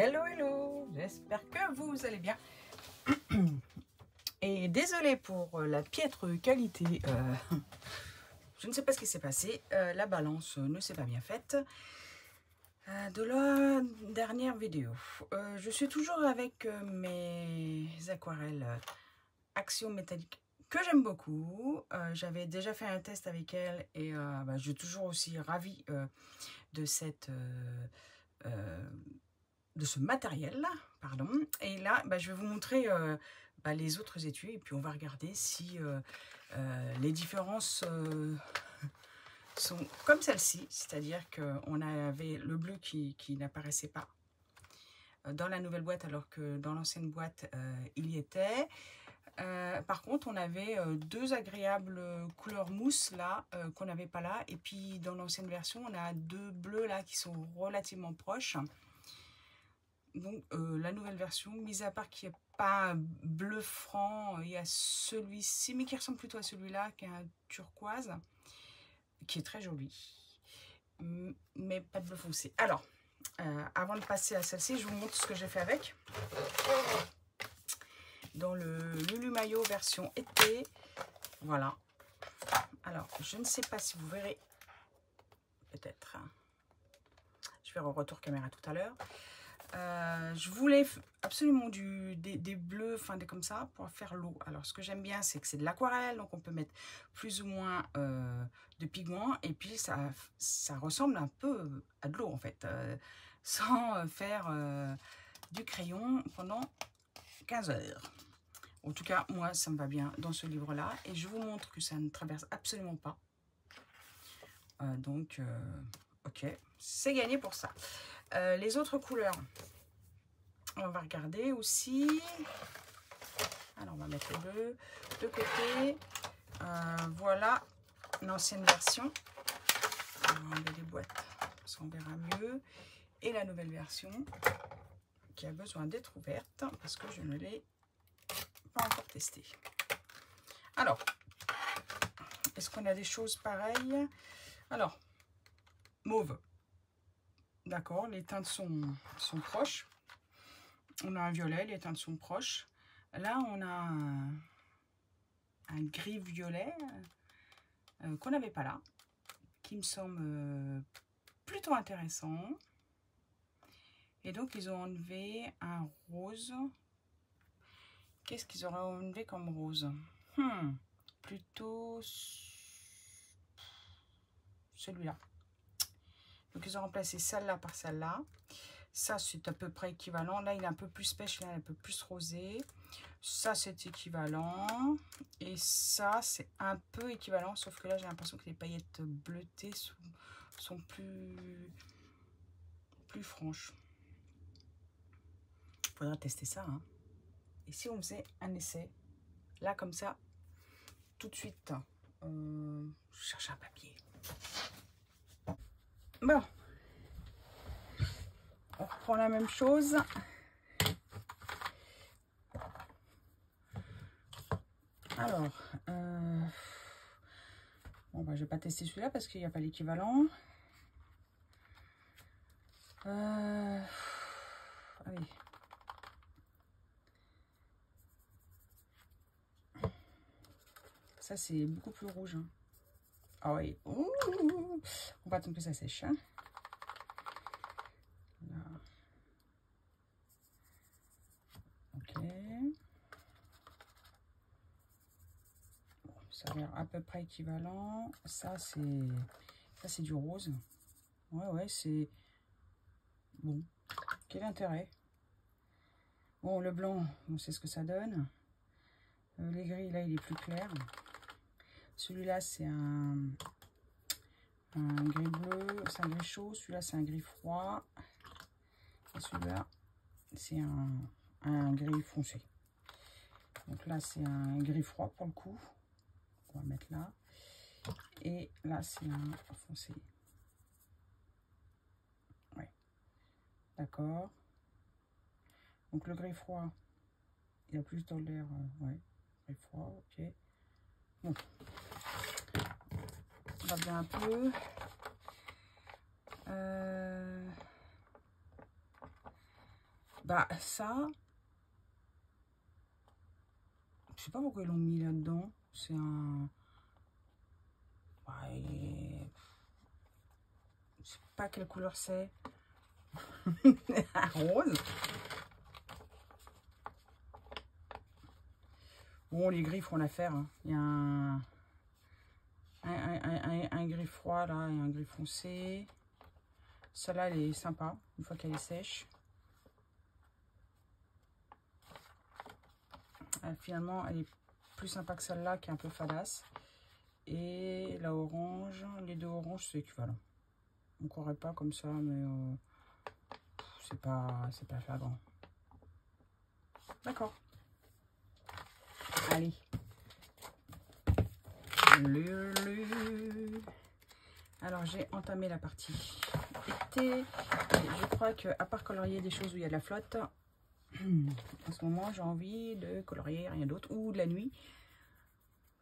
Hello, hello, j'espère que vous allez bien. Et désolé pour la piètre qualité, je ne sais pas ce qui s'est passé, la balance ne s'est pas bien faite de la dernière vidéo. Je suis toujours avec mes aquarelles Action métallique que j'aime beaucoup. J'avais déjà fait un test avec elles et je suis toujours aussi ravie de cette... de ce matériel là, pardon. Et là je vais vous montrer les autres étuis et puis on va regarder si les différences sont comme celle-ci, c'est-à-dire qu'on avait le bleu qui n'apparaissait pas dans la nouvelle boîte alors que dans l'ancienne boîte il y était. Par contre on avait deux agréables couleurs mousse là qu'on n'avait pas là, et puis dans l'ancienne version on a deux bleus là qui sont relativement proches. Donc la nouvelle version, mis à part qu'il n'y a pas un bleu franc, il y a celui-ci, mais qui ressemble plutôt à celui-là, qui est un turquoise, qui est très joli, mais pas de bleu foncé. Alors, avant de passer à celle-ci, je vous montre ce que j'ai fait avec. Dans le Lulu Maillot version été, voilà. Alors, je ne sais pas si vous verrez, peut-être, je vais au retour caméra tout à l'heure. Je voulais absolument des bleus, enfin des comme ça, pour faire l'eau. Alors ce que j'aime bien, c'est que c'est de l'aquarelle, donc on peut mettre plus ou moins de pigments, et puis ça ressemble un peu à de l'eau en fait, sans faire du crayon pendant 15 heures. En tout cas, moi, ça me va bien dans ce livre-là, et je vous montre que ça ne traverse absolument pas. Ok, c'est gagné pour ça. Les autres couleurs, on va regarder aussi. Alors, on va mettre le bleu de côté. Voilà l'ancienne version. On va enlever les boîtes, ça on verra mieux. Et la nouvelle version qui a besoin d'être ouverte parce que je ne l'ai pas encore testée. Alors, est-ce qu'on a des choses pareilles? Alors, mauve. D'accord, les teintes sont proches. On a un violet, les teintes sont proches. Là, on a un gris violet qu'on n'avait pas là, qui me semble plutôt intéressant. Et donc, ils ont enlevé un rose. Qu'est-ce qu'ils auraient enlevé comme rose? Plutôt celui-là. Donc, ils ont remplacé celle-là par celle-là. Ça, c'est à peu près équivalent. Là, il est un peu plus pêche, là, il est un peu plus rosé. Ça, c'est équivalent. Et ça, c'est un peu équivalent. Sauf que là, j'ai l'impression que les paillettes bleutées sont plus franches. Il faudra tester ça. Hein. Et si on faisait un essai, là, comme ça, tout de suite, je cherche un papier. Bon. On reprend la même chose. Alors, bon, je vais pas tester celui-là parce qu'il n'y a pas l'équivalent. Allez. Ça, c'est beaucoup plus rouge. Hein. Ah oui. Ouh, on va attendre que ça sèche. Hein. Là. Ok. Bon, ça a l'air à peu près équivalent. Ça, c'est du rose. Ouais, c'est... Bon, quel intérêt? Bon, le blanc, on sait ce que ça donne. Les gris, là, il est plus clair. Celui-là, c'est un gris bleu, c'est un gris chaud. Celui-là, c'est un gris froid. Et celui-là, c'est un gris foncé. Donc là, c'est un gris froid pour le coup. On va mettre là. Et là, c'est un foncé. Ouais. D'accord. Donc le gris froid, il a plus dans l'air. Ouais. Gris froid, ok. Bon. On va bien un peu. Bah, ça, je sais pas pourquoi ils l'ont mis là-dedans. C'est un... Ouais, je sais pas quelle couleur c'est. Un rose. Bon, les gris font l'affaire. Hein. Il y a un gris froid là et un gris foncé. Celle-là, elle est sympa une fois qu'elle est sèche. Finalement, elle est plus sympa que celle-là qui est un peu fadasse. Et la orange, les deux oranges, c'est équivalent. On ne croirait pas comme ça, mais c'est pas flagrant. D'accord. Allez. Alors, j'ai entamé la partie été. Et je crois que à part colorier des choses où il y a de la flotte, en ce moment, j'ai envie de colorier rien d'autre. Ou de la nuit.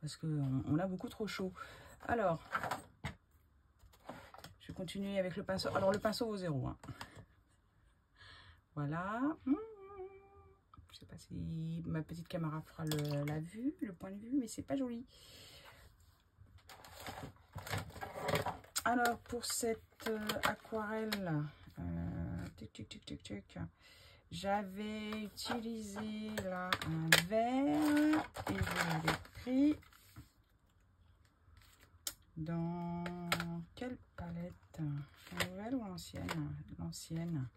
Parce qu'on a beaucoup trop chaud. Alors, je vais continuer avec le pinceau. Alors, le pinceau vaut 0. Hein. Voilà. Je sais pas si ma petite caméra fera la vue, le point de vue, mais c'est pas joli. Alors, pour cette aquarelle, j'avais utilisé là un vert et je l'avais pris dans quelle palette? La nouvelle ou l'ancienne? L'ancienne,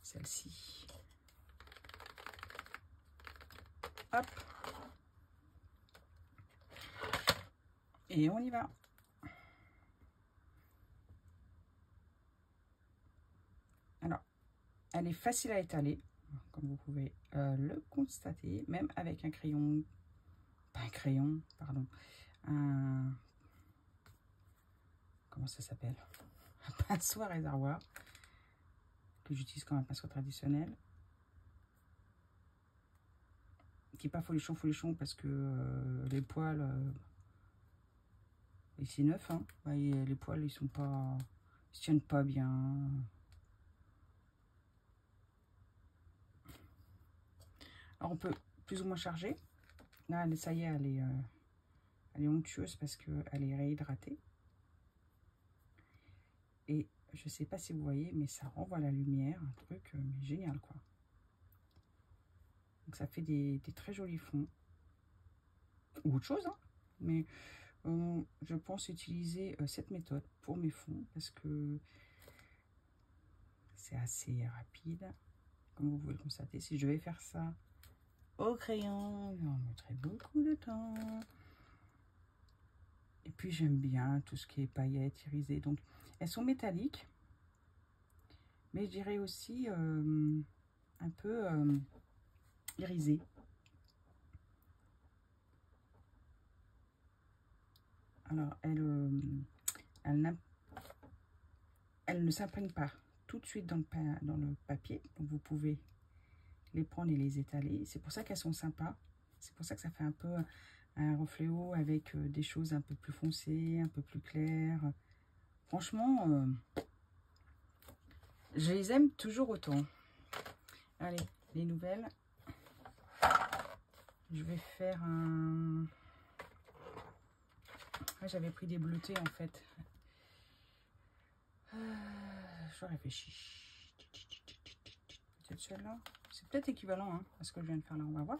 celle-ci. Hop. Et on y va. Alors, elle est facile à étaler, comme vous pouvez le constater, même avec un crayon, pas un crayon, pardon, un, comment ça s'appelle? Un pinceau à réservoir, que j'utilise comme un pinceau traditionnel, qui n'est pas folichon, parce que les poils, ici neuf, hein, bah, les poils, ils sont pas, ils se tiennent pas bien. Alors, on peut plus ou moins charger. Là, ça y est, elle est onctueuse parce qu'elle est réhydratée. Et je sais pas si vous voyez, mais ça renvoie la lumière, un truc mais génial, quoi. Donc, ça fait des très jolis fonds. Ou autre chose, hein. Mais je pense utiliser cette méthode pour mes fonds parce que c'est assez rapide. Comme vous pouvez le constater, si je devais faire ça au crayon, j'en mettrait beaucoup de temps. Et puis j'aime bien tout ce qui est paillettes, irisées. Donc elles sont métalliques, mais je dirais aussi un peu irisées. Alors elle ne s'imprègne pas tout de suite dans le papier. Donc vous pouvez les prendre et les étaler. C'est pour ça qu'elles sont sympas. C'est pour ça que ça fait un peu un refléau avec des choses un peu plus foncées, un peu plus claires. Franchement, je les aime toujours autant. Allez, les nouvelles. Je vais faire un... J'avais pris des bleutés en fait. Je réfléchis. Peut-être celle-là. C'est peut-être équivalent hein, à ce que je viens de faire là. On va voir.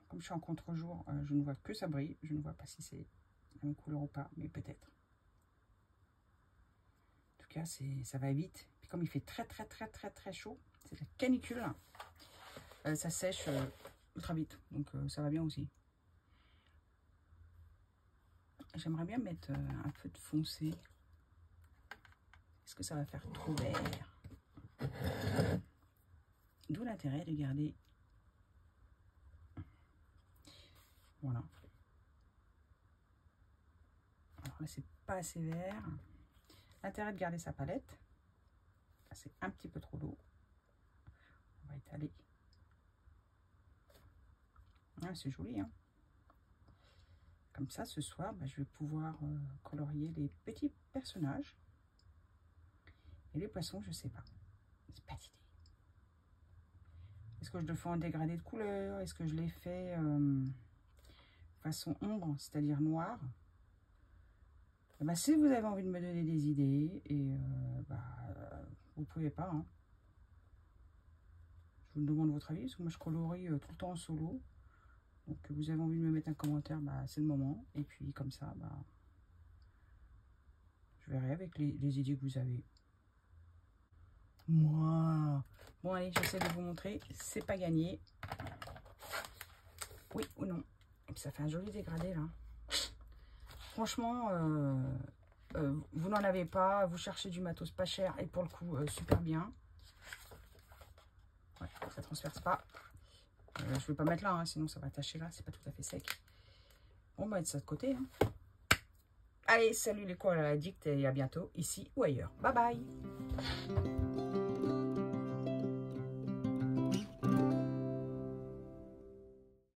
Comme je suis en contre-jour, je ne vois que ça brille. Je ne vois pas si c'est la même couleur ou pas, mais peut-être. En tout cas, ça va vite. Puis comme il fait très chaud, c'est la canicule. Ça sèche ultra vite, donc ça va bien aussi. J'aimerais bien mettre un peu de foncé. Est-ce que ça va faire trop vert? D'où l'intérêt de garder... Voilà. Alors là, c'est pas assez vert. L'intérêt de garder sa palette. C'est un petit peu trop d'eau. On va étaler. Ah, c'est joli, hein. Comme ça, ce soir, bah, je vais pouvoir colorier les petits personnages. Et les poissons, je sais pas. C'est pas d'idée. Est-ce que je le fais en dégradé de couleur? Est-ce que je l'ai fait façon ombre, c'est-à-dire noir? Et bah, si vous avez envie de me donner des idées, et vous pouvez pas. Hein. Je vous demande votre avis, parce que moi je colorie tout le temps en solo. Donc vous avez envie de me mettre un commentaire, bah, c'est le moment. Et puis comme ça, bah, je verrai avec les idées que vous avez. Moi. Bon allez, j'essaie de vous montrer. C'est pas gagné. Oui ou non. Et puis ça fait un joli dégradé là. Franchement, vous n'en avez pas. Vous cherchez du matos pas cher et pour le coup, super bien. Ouais, ça transperce pas. Je vais pas mettre là, hein, sinon ça va tacher là. C'est pas tout à fait sec. On va mettre ça de côté. Hein. Allez, salut les koalas addicts et à bientôt ici ou ailleurs. Bye bye.